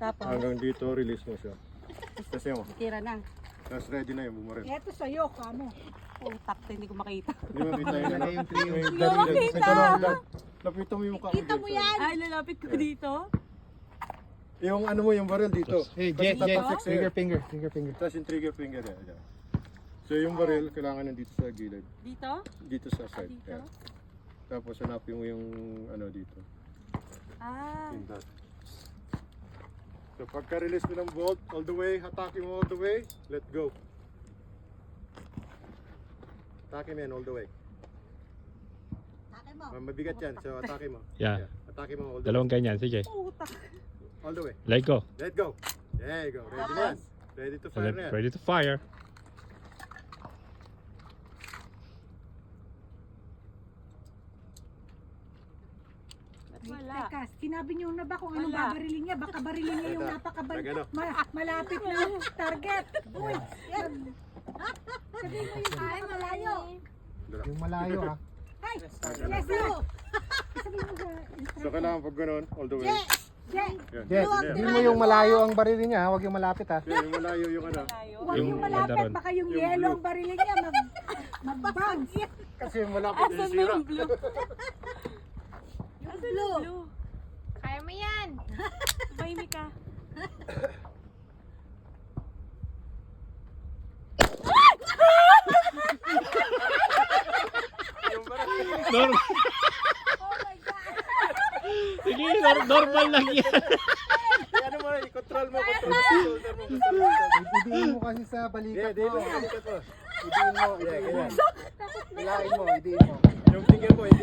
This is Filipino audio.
Tapos, Hanggang dito, release mo siya. Kasi mo, tira na. tapos ready na yung bumaril. Eto sa'yo, kamo. Oh, takto, hindi ko makita. Hindi mo kita yun. Yung trio. Lapito mo yung mukha Kita mo yan. Ay, lalapit ko dito. Yung ano mo, yung baril dito. Hey, Tapos Jet, tatasik sa'yo. finger. Tapos yung trigger finger. Yan. So yung baril, kailangan nandito sa gilid. Dito? Dito sa side. Dito? Yan. Tapos hanapin mo yung ano dito. Ah. Yung dot. So pagka-release mo ng bolt, all the way, hatakin mo all the way, let go. Hatakin mo yan all the way. Takin mo. Mabigat yan, so hatakin mo. Yeah. Hatakin mo all the way. Dalawang ganyan. Sige. Puta. All the way. Let go. Let go. There you go. Ready na yan. Ready to fire na yan. Ready to fire. Wala. Teka, sinabi niyo na ba kung anong Wala. babarilin niya? Baka barilin niya yung Nagano. malapit na target. Uy, yan. Sabihin mo yung ay malayo. Yung malayo ha. Ay, yes sir. Sabihin mo sa... So kailangan pag ganun, all the way. Jay, Yan. Jet, Yan. hindi mo yung malayo ang baril niya, huwag yung malapit ha. Yan, yung malayo yung ano. Layo. huwag yung Yung malapit. mandaron. Baka yung Yung yellow blue. ang barilin niya. Mag-bounce. Kasi yung malapit yung Asan na sira. yung blue? Yung Asan blue. yung blue? Kaya mo yan. Mahimi ka. Yung baril. Normal. Sige, normal lang yan. Ano mo, i-control mo, control mo. Idiin mo kasi sa balikat Hindi, mo. hindi mo. Idiin mo, ganyan. Hilain mo, idiin mo. Yung finger mo, hindi